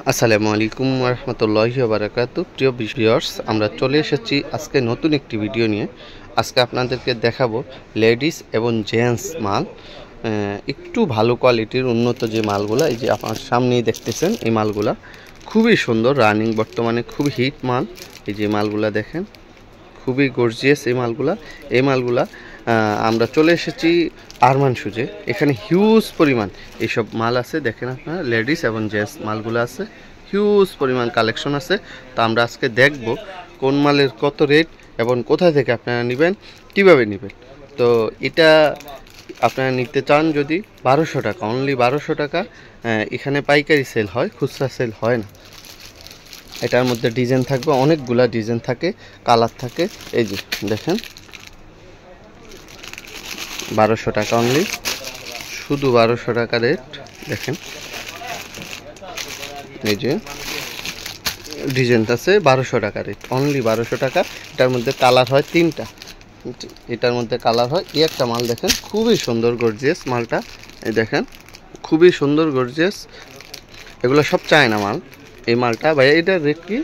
আসসালামু আলাইকুম ওয়া রাহমাতুল্লাহি ওয়া বারাকাতুহু। প্রিয় ভিউয়ার্স, আমরা চলে এসেছি আজকে নতুন একটি ভিডিও নিয়ে। আজকে আপনাদেরকে দেখাবো লেডিস এবং জেন্টস মাল, একটু ভালো কোয়ালিটির উন্নত যে মালগুলা, এই যে আপনার সামনেই দেখতেছেন এই মালগুলা খুবই সুন্দর রানিং, বর্তমানে খুবই হিট মাল। এই যে মালগুলা দেখেন, খুবই গর্জিয়াস এই মালগুলা আমরা চলে এসেছি আরমান শুজে। এখানে হিউজ পরিমাণ এইসব মাল আছে, দেখেন আপনারা লেডিস এবং জেন্টস মালগুলো আছে, হিউজ পরিমাণ কালেকশন আছে। তো আমরা আজকে দেখব কোন মালের কত রেট এবং কোথা থেকে আপনারা নেবেন, কিভাবে নেবেন। তো এটা আপনারা নিতে চান যদি 1200 টাকা, অনলি 1200 টাকা। এখানে পাইকারি সেল হয়, খুচরা সেল হয় না। এটার মধ্যে ডিজাইন থাকবে, অনেকগুলা ডিজাইন থাকে, কালার থাকে। এই যে দেখেন 1200 টাকা অনলি, শুধু 1200 টাকা রেট। দেখেন এই যে ডিজাইন আছে, 1200 টাকা রেট, অনলি 1200 টাকা। এটার মধ্যে কালার হয় 3টা, এটার মধ্যে কালার হয়। এই একটা মাল দেখেন, খুবই সুন্দর গর্জিয়াস মালটা। এই দেখেন খুবই সুন্দর গর্জিয়াস, এগুলো সব চায়না মাল। এই মালটা ভাইয়া এটার রেট কি?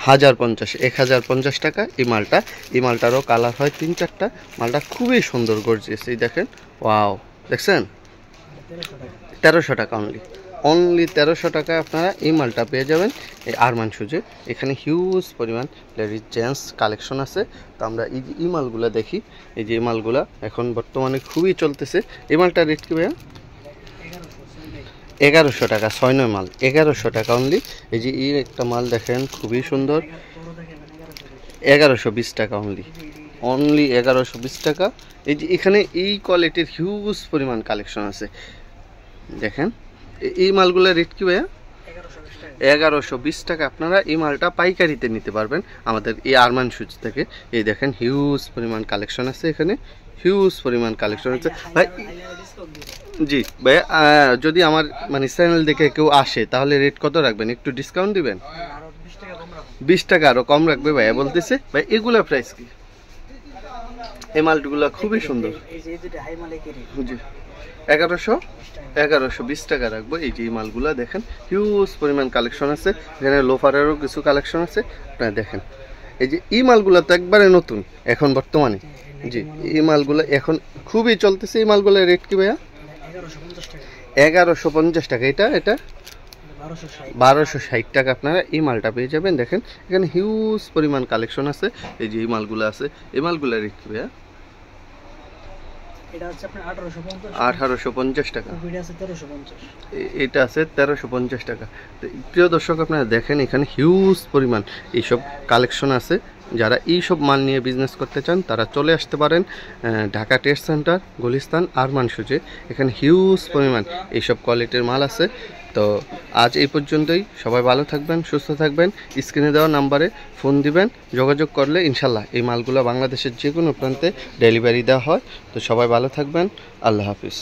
1050 টাকা এই মালটা। এই মালটারও কালার হয় 3-4টা। মালটা খুবই সুন্দর গর্জিয়াস। এই দেখেন, ওয়াও, দেখছেন 1300 টাকা অনলি 1300 টাকায় আপনারা এই মালটা পেয়ে যাবেন এই আরমান শুজে। এখানে হিউজ পরিমাণ লেডিস জেন্টস কালেকশন আছে। তো আমরা এই মালগুলো দেখি। এই যে এই মালগুলা এখন বর্তমানে খুবই চলতেছে। এই মালটার রেট কি ভাইয়া? 1100 টাকা, 6-9 মাল 1100 টাকা অনলি। এই যে এই একটা মাল দেখেন, খুবই সুন্দর, 1120 টাকা অনলি 1120 টাকা। এই যে এখানে এই কোয়ালিটির হিউজ পরিমাণ কালেকশন আছে। দেখেন এই মালগুলোর রেট কি ভাইয়া? 1120 টাকা। আপনারা এই মালটা পাইকারিতে নিতে পারবেন আমাদের এই আরমান শুজ থেকে। এই দেখেন হিউজ পরিমাণ কালেকশন আছে, এখানে হিউজ পরিমাণ কালেকশন আছে ভাই। জি ভাইয়া, যদি আমার মানে চ্যানেল দেখে কেউ আসে তাহলে রেট কত রাখবেন? একটু ডিসকাউন্ট দিবেন? 20 টাকা আরো কম রাখবে ভাইয়া বলতেছে। ভাই এগুলা প্রাইস কি? এই মালগুলো খুবই সুন্দর। জি 1120 টাকা রাখবো। এই যে এই মালগুলা দেখেন, হিউজ পরিমাণ কালেকশন আছে। এখানে লোফারেরও কিছু কালেকশন আছে, আপনারা দেখেন। এই যে এই মালগুলা তো একবারে নতুন এখন বর্তমানে। জি এই মালগুলো এখন খুবই চলতেছে। এই মালগুলোর রেট কি ভাইয়া? 1150 টাকা। এটা 1260 টাকা আপনারা এই মালটা পেয়ে যাবেন। দেখেন এখানে হিউজ পরিমাণ কালেকশন আছে। এই যে এই মালগুলো আছে, এই মালগুলোর রেট কি ভাইয়া? এটা আছে আপনার 1850 টাকা। এটা আছে 1350 টাকা। তো প্রিয় দর্শক, আপনারা দেখেন এখানে হিউজ পরিমাণ এইসব কালেকশন আছে। যারা এইসব মাল নিয়ে বিজনেস করতে চান তারা চলে আসতে পারেন ঢাকা ট্রেড সেন্টার, গুলিস্তান, আরমান শুজে। এখানে হিউজ পরিমাণ এইসব কোয়ালিটির মাল আছে। তো আজ এই পর্যন্তই। সবাই ভালো থাকবেন, সুস্থ থাকবেন। স্ক্রিনে দেওয়া নাম্বারে ফোন দিবেন, যোগাযোগ করলে ইনশাল্লাহ এই মালগুলো বাংলাদেশের যে কোনো প্রান্তে ডেলিভারি দেওয়া হয়। তো সবাই ভালো থাকবেন, আল্লাহ হাফিজ।